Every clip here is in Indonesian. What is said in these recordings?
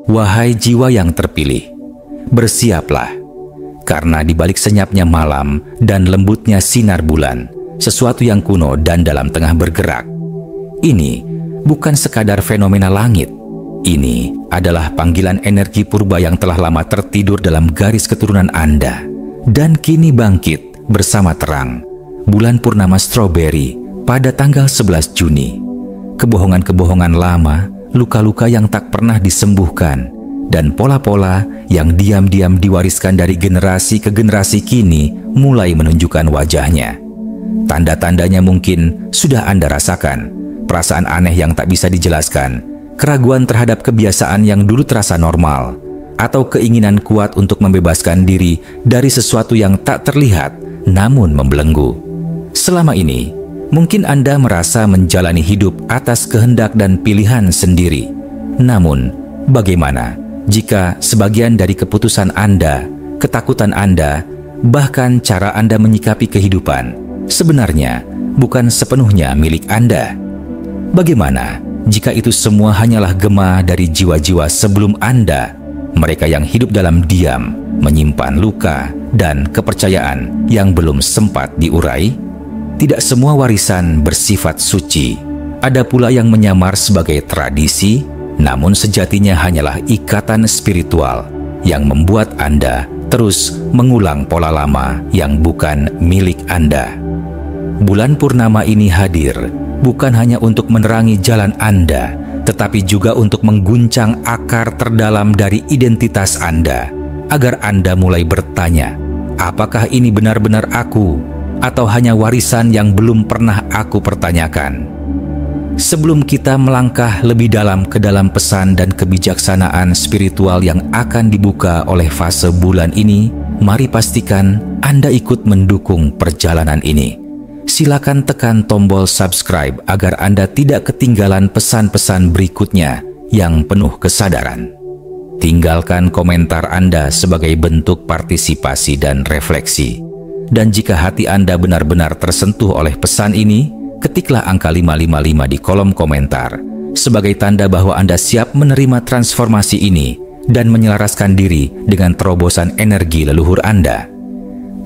Wahai jiwa yang terpilih, bersiaplah, karena di balik senyapnya malam dan lembutnya sinar bulan, sesuatu yang kuno dan dalam tengah bergerak. Ini bukan sekadar fenomena langit. Ini adalah panggilan energi purba yang telah lama tertidur dalam garis keturunan Anda dan kini bangkit bersama terang. Bulan purnama stroberi pada tanggal 11 Juni. Kebohongan-kebohongan lama, luka-luka yang tak pernah disembuhkan, dan pola-pola yang diam-diam diwariskan dari generasi ke generasi kini mulai menunjukkan wajahnya. Tanda-tandanya mungkin sudah Anda rasakan. Perasaan aneh yang tak bisa dijelaskan, keraguan terhadap kebiasaan yang dulu terasa normal, atau keinginan kuat untuk membebaskan diri dari sesuatu yang tak terlihat namun membelenggu. Selama ini, mungkin Anda merasa menjalani hidup atas kehendak dan pilihan sendiri. Namun, bagaimana jika sebagian dari keputusan Anda, ketakutan Anda, bahkan cara Anda menyikapi kehidupan sebenarnya bukan sepenuhnya milik Anda? Bagaimana jika itu semua hanyalah gema dari jiwa-jiwa sebelum Anda, mereka yang hidup dalam diam, menyimpan luka dan kepercayaan yang belum sempat diurai? Tidak semua warisan bersifat suci. Ada pula yang menyamar sebagai tradisi, namun sejatinya hanyalah ikatan spiritual yang membuat Anda terus mengulang pola lama yang bukan milik Anda. Bulan purnama ini hadir bukan hanya untuk menerangi jalan Anda, tetapi juga untuk mengguncang akar terdalam dari identitas Anda, agar Anda mulai bertanya, apakah ini benar-benar aku, atau hanya warisan yang belum pernah aku pertanyakan? Sebelum kita melangkah lebih dalam ke dalam pesan dan kebijaksanaan spiritual yang akan dibuka oleh fase bulan ini, mari pastikan Anda ikut mendukung perjalanan ini. Silakan tekan tombol subscribe agar Anda tidak ketinggalan pesan-pesan berikutnya yang penuh kesadaran. Tinggalkan komentar Anda sebagai bentuk partisipasi dan refleksi. Dan jika hati Anda benar-benar tersentuh oleh pesan ini, ketiklah angka 555 di kolom komentar sebagai tanda bahwa Anda siap menerima transformasi ini dan menyelaraskan diri dengan terobosan energi leluhur Anda.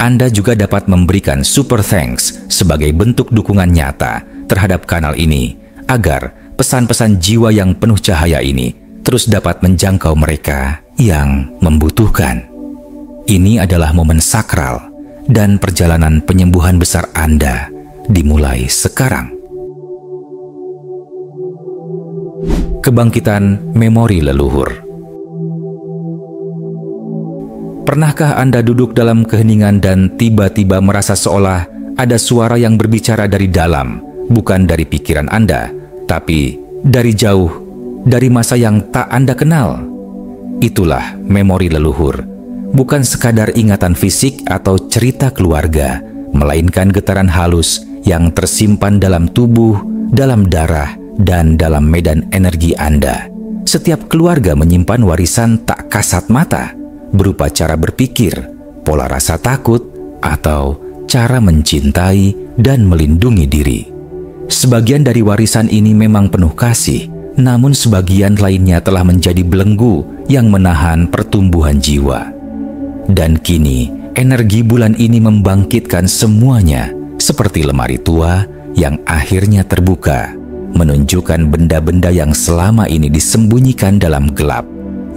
Anda juga dapat memberikan super thanks sebagai bentuk dukungan nyata terhadap kanal ini agar pesan-pesan jiwa yang penuh cahaya ini terus dapat menjangkau mereka yang membutuhkan. Ini adalah momen sakral dan perjalanan penyembuhan besar Anda dimulai sekarang. Kebangkitan memori leluhur. Pernahkah Anda duduk dalam keheningan dan tiba-tiba merasa seolah ada suara yang berbicara dari dalam, bukan dari pikiran Anda, tapi dari jauh, dari masa yang tak Anda kenal? Itulah memori leluhur, bukan sekadar ingatan fisik atau cerita keluarga, melainkan getaran halus yang tersimpan dalam tubuh, dalam darah, dan dalam medan energi Anda. Setiap keluarga menyimpan warisan tak kasat mata, berupa cara berpikir, pola rasa takut, atau cara mencintai dan melindungi diri. Sebagian dari warisan ini memang penuh kasih, namun sebagian lainnya telah menjadi belenggu yang menahan pertumbuhan jiwa. Dan kini, energi bulan ini membangkitkan semuanya, seperti lemari tua yang akhirnya terbuka, menunjukkan benda-benda yang selama ini disembunyikan dalam gelap.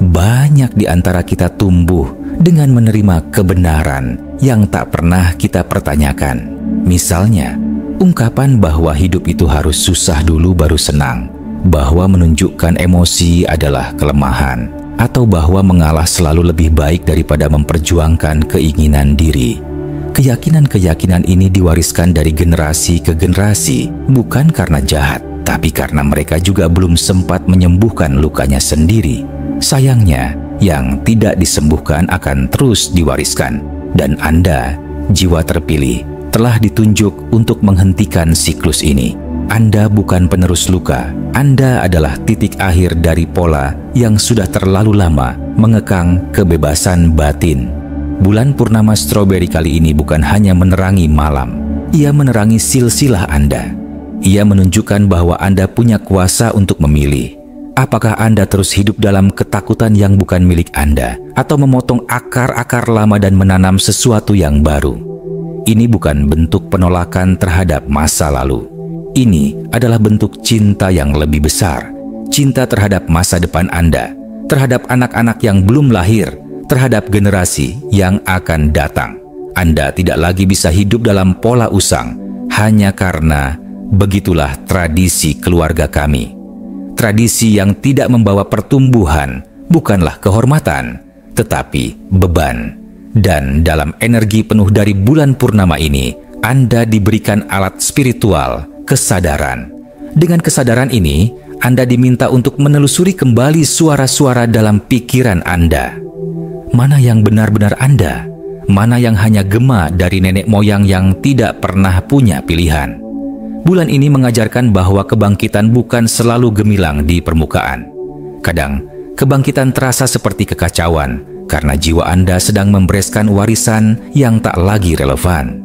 Banyak di antara kita tumbuh dengan menerima kebenaran yang tak pernah kita pertanyakan. Misalnya, ungkapan bahwa hidup itu harus susah dulu baru senang, bahwa menunjukkan emosi adalah kelemahan, atau bahwa mengalah selalu lebih baik daripada memperjuangkan keinginan diri. Keyakinan-keyakinan ini diwariskan dari generasi ke generasi, bukan karena jahat, tapi karena mereka juga belum sempat menyembuhkan lukanya sendiri. Sayangnya, yang tidak disembuhkan akan terus diwariskan, dan Anda, jiwa terpilih, telah ditunjuk untuk menghentikan siklus ini. Anda bukan penerus luka, Anda adalah titik akhir dari pola yang sudah terlalu lama mengekang kebebasan batin. Bulan purnama stroberi kali ini bukan hanya menerangi malam, ia menerangi silsilah Anda. Ia menunjukkan bahwa Anda punya kuasa untuk memilih. Apakah Anda terus hidup dalam ketakutan yang bukan milik Anda, atau memotong akar-akar lama dan menanam sesuatu yang baru? Ini bukan bentuk penolakan terhadap masa lalu. Ini adalah bentuk cinta yang lebih besar. Cinta terhadap masa depan Anda, terhadap anak-anak yang belum lahir, terhadap generasi yang akan datang. Anda tidak lagi bisa hidup dalam pola usang hanya karena begitulah tradisi keluarga kami. Tradisi yang tidak membawa pertumbuhan bukanlah kehormatan, tetapi beban. Dan dalam energi penuh dari bulan purnama ini, Anda diberikan alat spiritual, kesadaran. Dengan kesadaran ini, Anda diminta untuk menelusuri kembali suara-suara dalam pikiran Anda. Mana yang benar-benar Anda? Mana yang hanya gema dari nenek moyang yang tidak pernah punya pilihan? Bulan ini mengajarkan bahwa kebangkitan bukan selalu gemilang di permukaan. Kadang, kebangkitan terasa seperti kekacauan karena jiwa Anda sedang membereskan warisan yang tak lagi relevan.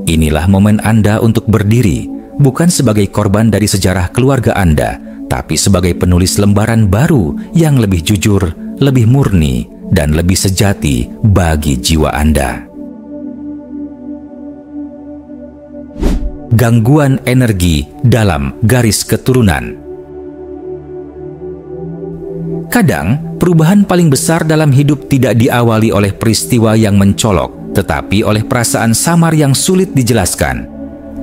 Inilah momen Anda untuk berdiri, bukan sebagai korban dari sejarah keluarga Anda, tapi sebagai penulis lembaran baru yang lebih jujur, lebih murni, dan lebih sejati bagi jiwa Anda. Gangguan energi dalam garis keturunan. Kadang, perubahan paling besar dalam hidup tidak diawali oleh peristiwa yang mencolok, tetapi oleh perasaan samar yang sulit dijelaskan.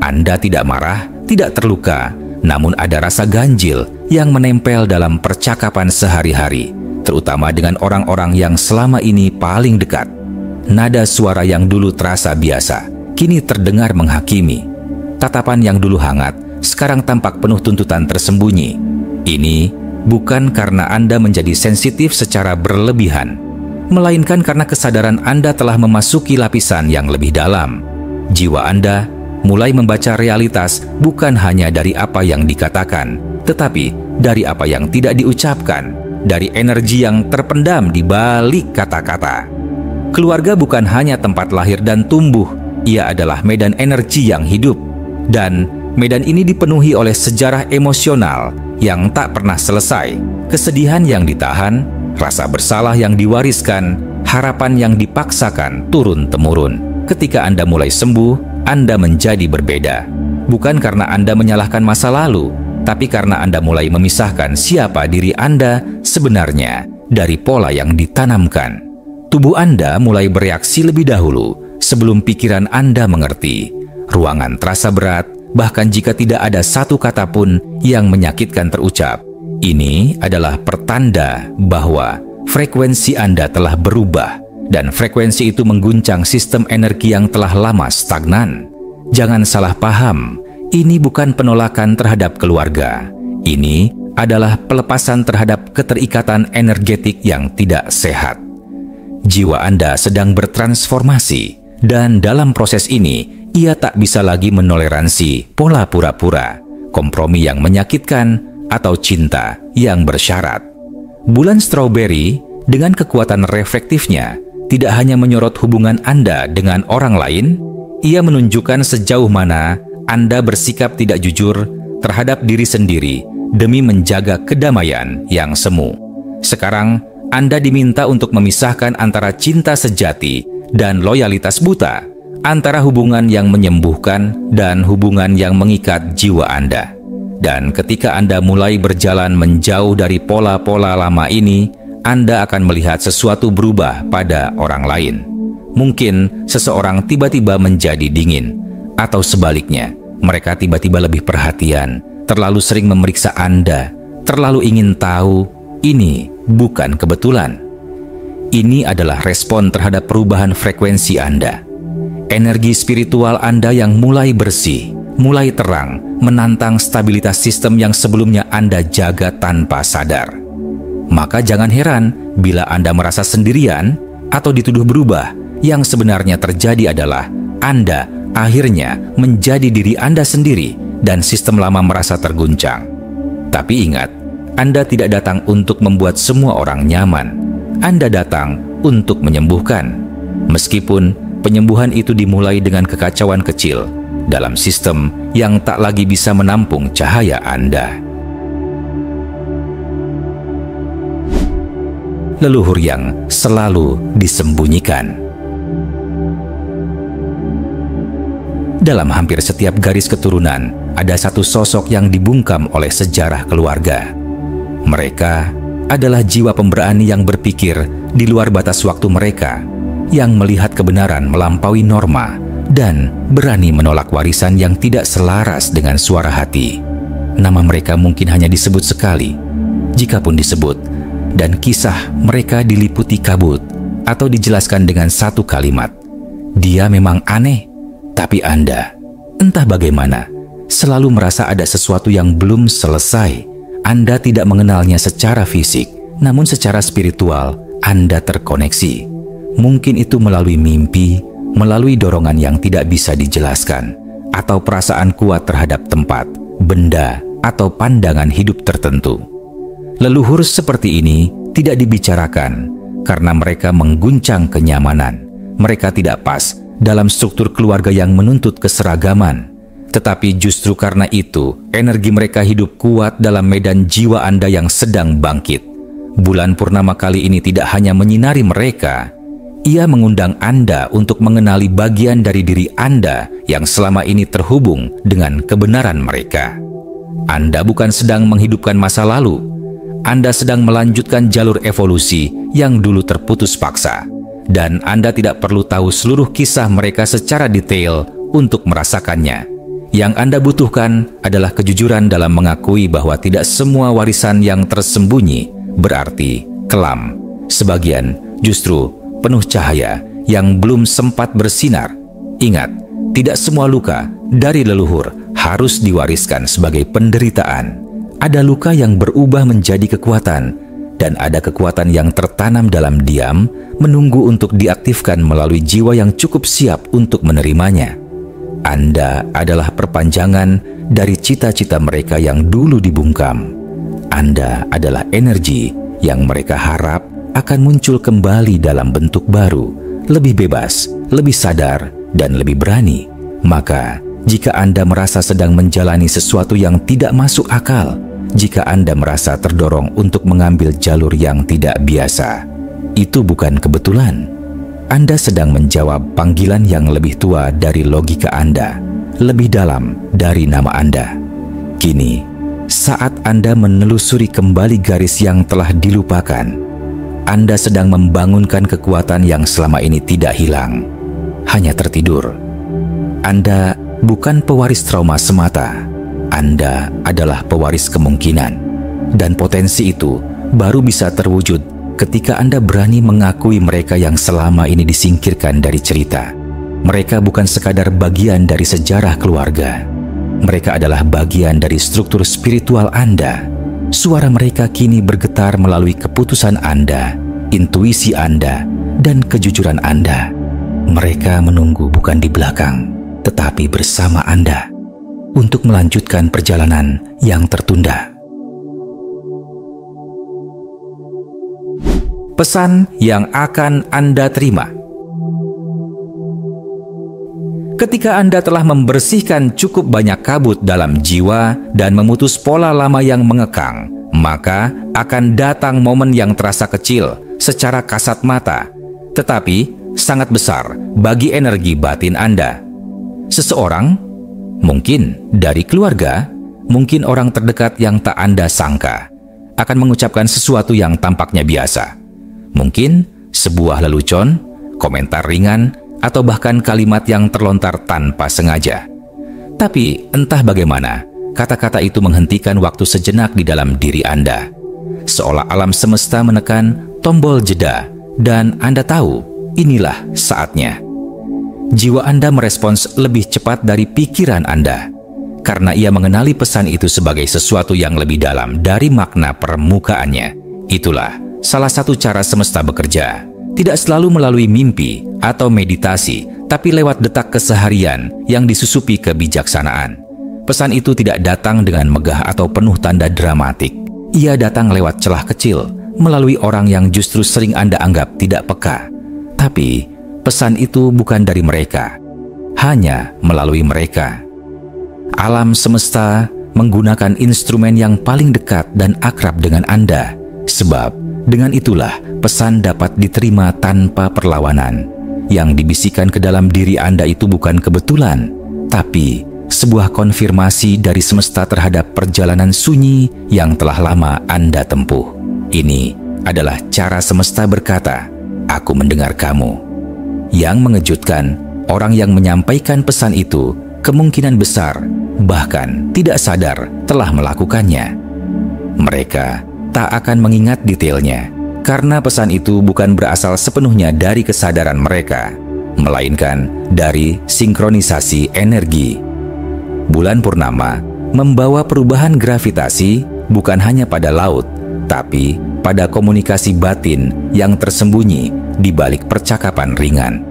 Anda tidak marah, tidak terluka, namun ada rasa ganjil yang menempel dalam percakapan sehari-hari, terutama dengan orang-orang yang selama ini paling dekat. Nada suara yang dulu terasa biasa, kini terdengar menghakimi. Tatapan yang dulu hangat, sekarang tampak penuh tuntutan tersembunyi. Ini bukan karena Anda menjadi sensitif secara berlebihan, melainkan karena kesadaran Anda telah memasuki lapisan yang lebih dalam. Jiwa Anda mulai membaca realitas bukan hanya dari apa yang dikatakan, tetapi dari apa yang tidak diucapkan, dari energi yang terpendam di balik kata-kata. Keluarga bukan hanya tempat lahir dan tumbuh, ia adalah medan energi yang hidup. Dan medan ini dipenuhi oleh sejarah emosional yang tak pernah selesai, kesedihan yang ditahan, rasa bersalah yang diwariskan, harapan yang dipaksakan turun-temurun. Ketika Anda mulai sembuh, Anda menjadi berbeda. Bukan karena Anda menyalahkan masa lalu, tapi karena Anda mulai memisahkan siapa diri Anda sebenarnya dari pola yang ditanamkan. Tubuh Anda mulai bereaksi lebih dahulu sebelum pikiran Anda mengerti. Ruangan terasa berat, bahkan jika tidak ada satu kata pun yang menyakitkan terucap. Ini adalah pertanda bahwa frekuensi Anda telah berubah, dan frekuensi itu mengguncang sistem energi yang telah lama stagnan. Jangan salah paham, ini bukan penolakan terhadap keluarga. Ini adalah pelepasan terhadap keterikatan energetik yang tidak sehat. Jiwa Anda sedang bertransformasi, dan dalam proses ini, ia tak bisa lagi menoleransi pola pura-pura, kompromi yang menyakitkan, atau cinta yang bersyarat. Bulan Strawberry dengan kekuatan reflektifnya tidak hanya menyorot hubungan Anda dengan orang lain, ia menunjukkan sejauh mana Anda bersikap tidak jujur terhadap diri sendiri demi menjaga kedamaian yang semu. Sekarang, Anda diminta untuk memisahkan antara cinta sejati dan loyalitas buta, antara hubungan yang menyembuhkan dan hubungan yang mengikat jiwa Anda. Dan ketika Anda mulai berjalan menjauh dari pola-pola lama ini, Anda akan melihat sesuatu berubah pada orang lain. Mungkin seseorang tiba-tiba menjadi dingin, atau sebaliknya, mereka tiba-tiba lebih perhatian, terlalu sering memeriksa Anda, terlalu ingin tahu. Ini bukan kebetulan. Ini adalah respon terhadap perubahan frekuensi Anda. Energi spiritual Anda yang mulai bersih, mulai terang, menantang stabilitas sistem yang sebelumnya Anda jaga tanpa sadar. Maka jangan heran bila Anda merasa sendirian atau dituduh berubah. Yang sebenarnya terjadi adalah Anda akhirnya menjadi diri Anda sendiri dan sistem lama merasa terguncang. Tapi ingat, Anda tidak datang untuk membuat semua orang nyaman. Anda datang untuk menyembuhkan. Meskipun penyembuhan itu dimulai dengan kekacauan kecil dalam sistem yang tak lagi bisa menampung cahaya Anda. leluhur yang selalu disembunyikan. Dalam hampir setiap garis keturunan, ada satu sosok yang dibungkam oleh sejarah keluarga. Mereka adalah jiwa pemberani yang berpikir di luar batas waktu mereka, yang melihat kebenaran melampaui norma, dan berani menolak warisan yang tidak selaras dengan suara hati. Nama mereka mungkin hanya disebut sekali, jikapun disebut, dan kisah mereka diliputi kabut atau dijelaskan dengan satu kalimat. Dia memang aneh, tapi Anda, entah bagaimana, selalu merasa ada sesuatu yang belum selesai. Anda tidak mengenalnya secara fisik, namun secara spiritual Anda terkoneksi. Mungkin itu melalui mimpi, melalui dorongan yang tidak bisa dijelaskan, atau perasaan kuat terhadap tempat, benda, atau pandangan hidup tertentu. Leluhur seperti ini tidak dibicarakan karena mereka mengguncang kenyamanan. Mereka tidak pas dalam struktur keluarga yang menuntut keseragaman. Tetapi justru karena itu, energi mereka hidup kuat dalam medan jiwa Anda yang sedang bangkit. Bulan purnama kali ini tidak hanya menyinari mereka, ia mengundang Anda untuk mengenali bagian dari diri Anda yang selama ini terhubung dengan kebenaran mereka. Anda bukan sedang menghidupkan masa lalu, Anda sedang melanjutkan jalur evolusi yang dulu terputus paksa. Dan Anda tidak perlu tahu seluruh kisah mereka secara detail untuk merasakannya. Yang Anda butuhkan adalah kejujuran dalam mengakui bahwa tidak semua warisan yang tersembunyi berarti kelam. Sebagian justru penuh cahaya yang belum sempat bersinar. Ingat, tidak semua luka dari leluhur harus diwariskan sebagai penderitaan. Ada luka yang berubah menjadi kekuatan, dan ada kekuatan yang tertanam dalam diam, menunggu untuk diaktifkan melalui jiwa yang cukup siap untuk menerimanya. Anda adalah perpanjangan dari cita-cita mereka yang dulu dibungkam. Anda adalah energi yang mereka harap akan muncul kembali dalam bentuk baru, lebih bebas, lebih sadar, dan lebih berani. Maka, jika Anda merasa sedang menjalani sesuatu yang tidak masuk akal, jika Anda merasa terdorong untuk mengambil jalur yang tidak biasa, itu bukan kebetulan. Anda sedang menjawab panggilan yang lebih tua dari logika Anda, lebih dalam dari nama Anda. Kini, saat Anda menelusuri kembali garis yang telah dilupakan, Anda sedang membangunkan kekuatan yang selama ini tidak hilang, hanya tertidur. Anda bukan pewaris trauma semata. Anda adalah pewaris kemungkinan, dan potensi itu baru bisa terwujud ketika Anda berani mengakui mereka yang selama ini disingkirkan dari cerita. Mereka bukan sekadar bagian dari sejarah keluarga. Mereka adalah bagian dari struktur spiritual Anda. Suara mereka kini bergetar melalui keputusan Anda, intuisi Anda, dan kejujuran Anda. Mereka menunggu bukan di belakang, tetapi bersama Anda, untuk melanjutkan perjalanan yang tertunda. Pesan yang akan Anda terima. Ketika Anda telah membersihkan cukup banyak kabut dalam jiwa dan memutus pola lama yang mengekang, maka akan datang momen yang terasa kecil secara kasat mata, tetapi sangat besar bagi energi batin Anda. Seseorang, mungkin dari keluarga, mungkin orang terdekat yang tak Anda sangka, akan mengucapkan sesuatu yang tampaknya biasa. Mungkin sebuah lelucon, komentar ringan, atau bahkan kalimat yang terlontar tanpa sengaja. Tapi entah bagaimana, kata-kata itu menghentikan waktu sejenak di dalam diri Anda. Seolah alam semesta menekan tombol jeda, dan Anda tahu, inilah saatnya. Jiwa Anda merespons lebih cepat dari pikiran Anda, karena ia mengenali pesan itu sebagai sesuatu yang lebih dalam dari makna permukaannya. Itulah salah satu cara semesta bekerja, tidak selalu melalui mimpi atau meditasi, tapi lewat detak keseharian yang disusupi kebijaksanaan. Pesan itu tidak datang dengan megah atau penuh tanda dramatik. Ia datang lewat celah kecil, melalui orang yang justru sering Anda anggap tidak peka. Tapi pesan itu bukan dari mereka, hanya melalui mereka. Alam semesta menggunakan instrumen yang paling dekat dan akrab dengan Anda, Sebab dengan itulah pesan dapat diterima tanpa perlawanan. Yang dibisikkan ke dalam diri Anda itu bukan kebetulan, tapi sebuah konfirmasi dari semesta terhadap perjalanan sunyi yang telah lama Anda tempuh. Ini adalah cara semesta berkata, "Aku mendengar kamu." Yang mengejutkan, orang yang menyampaikan pesan itu kemungkinan besar bahkan tidak sadar telah melakukannya. Mereka tak akan mengingat detailnya karena pesan itu bukan berasal sepenuhnya dari kesadaran mereka, melainkan dari sinkronisasi energi. Bulan purnama membawa perubahan gravitasi bukan hanya pada laut, tapi pada komunikasi batin yang tersembunyi di balik percakapan ringan.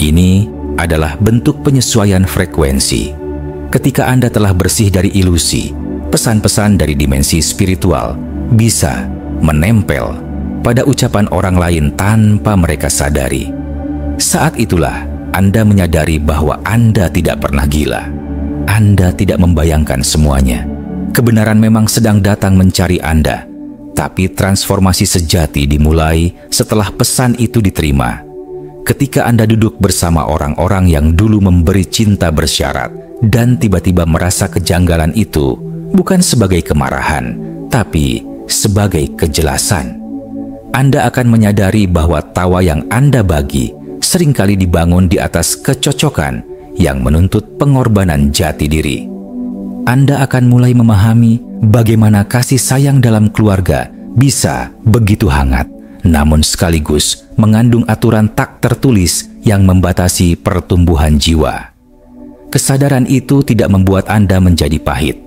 Ini adalah bentuk penyesuaian frekuensi. Ketika Anda telah bersih dari ilusi, pesan-pesan dari dimensi spiritual bisa menempel pada ucapan orang lain tanpa mereka sadari. Saat itulah Anda menyadari bahwa Anda tidak pernah gila. Anda tidak membayangkan semuanya. Kebenaran memang sedang datang mencari Anda, tapi transformasi sejati dimulai setelah pesan itu diterima. Ketika Anda duduk bersama orang-orang yang dulu memberi cinta bersyarat dan tiba-tiba merasa kejanggalan itu bukan sebagai kemarahan, tapi sebagai kejelasan. Anda akan menyadari bahwa tawa yang Anda bagi seringkali dibangun di atas kecocokan yang menuntut pengorbanan jati diri. Anda akan mulai memahami bagaimana kasih sayang dalam keluarga bisa begitu hangat, namun sekaligus mengandung aturan tak tertulis yang membatasi pertumbuhan jiwa. Kesadaran itu tidak membuat Anda menjadi pahit,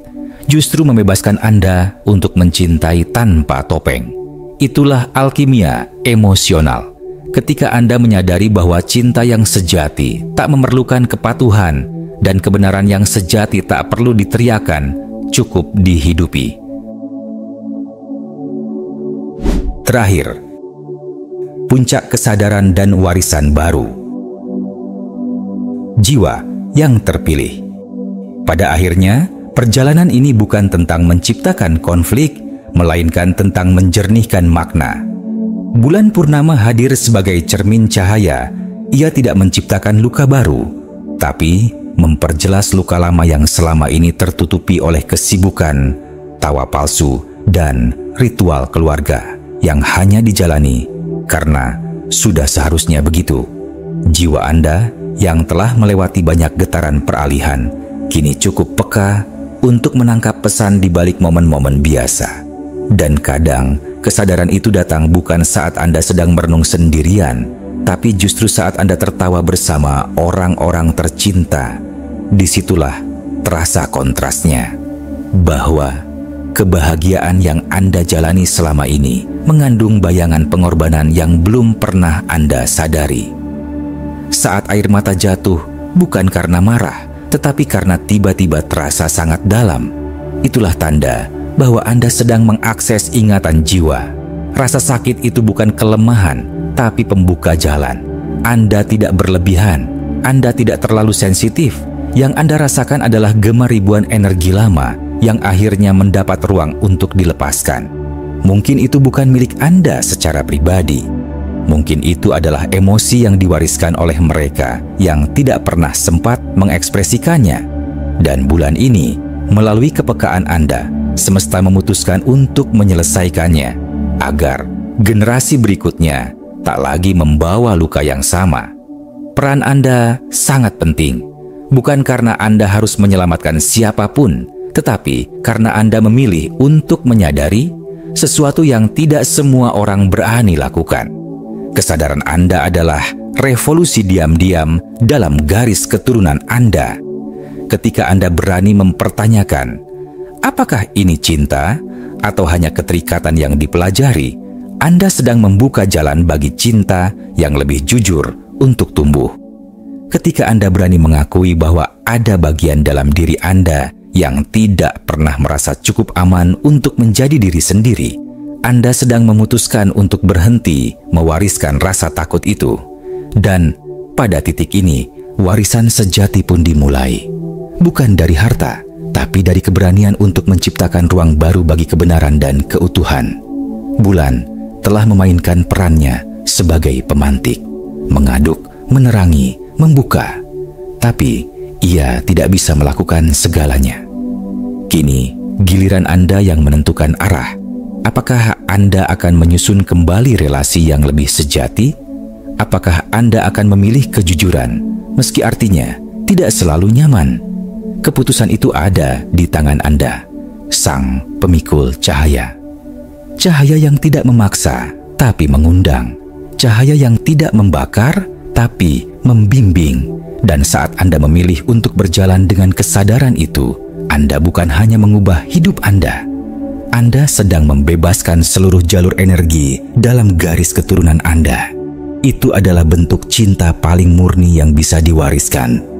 justru membebaskan Anda untuk mencintai tanpa topeng. Itulah alkimia emosional. Ketika Anda menyadari bahwa cinta yang sejati tak memerlukan kepatuhan dan kebenaran yang sejati tak perlu diteriakan, cukup dihidupi. Terakhir, puncak kesadaran dan warisan baru. Jiwa yang terpilih. Pada akhirnya, perjalanan ini bukan tentang menciptakan konflik, melainkan tentang menjernihkan makna. Bulan purnama hadir sebagai cermin cahaya. Ia tidak menciptakan luka baru, tapi memperjelas luka lama yang selama ini tertutupi oleh kesibukan, tawa palsu, dan ritual keluarga yang hanya dijalani karena sudah seharusnya begitu. Jiwa Anda yang telah melewati banyak getaran peralihan kini cukup peka untuk menangkap pesan di balik momen-momen biasa. Dan kadang kesadaran itu datang bukan saat Anda sedang merenung sendirian, tapi justru saat Anda tertawa bersama orang-orang tercinta. Disitulah terasa kontrasnya, bahwa kebahagiaan yang Anda jalani selama ini mengandung bayangan pengorbanan yang belum pernah Anda sadari. Saat air mata jatuh, bukan karena marah, tetapi karena tiba-tiba terasa sangat dalam. Itulah tanda bahwa Anda sedang mengakses ingatan jiwa. Rasa sakit itu bukan kelemahan, tapi pembuka jalan. Anda tidak berlebihan, Anda tidak terlalu sensitif. Yang Anda rasakan adalah gema ribuan energi lama yang akhirnya mendapat ruang untuk dilepaskan. Mungkin itu bukan milik Anda secara pribadi. Mungkin itu adalah emosi yang diwariskan oleh mereka yang tidak pernah sempat mengekspresikannya. Dan bulan ini, melalui kepekaan Anda, semesta memutuskan untuk menyelesaikannya, agar generasi berikutnya tak lagi membawa luka yang sama. Peran Anda sangat penting, bukan karena Anda harus menyelamatkan siapapun, tetapi karena Anda memilih untuk menyadari sesuatu yang tidak semua orang berani lakukan. Kesadaran Anda adalah revolusi diam-diam dalam garis keturunan Anda. Ketika Anda berani mempertanyakan, apakah ini cinta atau hanya keterikatan yang dipelajari, Anda sedang membuka jalan bagi cinta yang lebih jujur untuk tumbuh. Ketika Anda berani mengakui bahwa ada bagian dalam diri Anda yang tidak pernah merasa cukup aman untuk menjadi diri sendiri, Anda sedang memutuskan untuk berhenti mewariskan rasa takut itu. Dan pada titik ini, warisan sejati pun dimulai. Bukan dari harta, tapi dari keberanian untuk menciptakan ruang baru bagi kebenaran dan keutuhan. Bulan telah memainkan perannya sebagai pemantik, mengaduk, menerangi, membuka. Tapi ia tidak bisa melakukan segalanya. Kini giliran Anda yang menentukan arah. Apakah Anda akan menyusun kembali relasi yang lebih sejati? Apakah Anda akan memilih kejujuran, meski artinya tidak selalu nyaman? Keputusan itu ada di tangan Anda, sang pemikul cahaya. Cahaya yang tidak memaksa, tapi mengundang. Cahaya yang tidak membakar, tapi membimbing. Dan saat Anda memilih untuk berjalan dengan kesadaran itu, Anda bukan hanya mengubah hidup Anda sedang membebaskan seluruh jalur energi dalam garis keturunan Anda. Itu adalah bentuk cinta paling murni yang bisa diwariskan.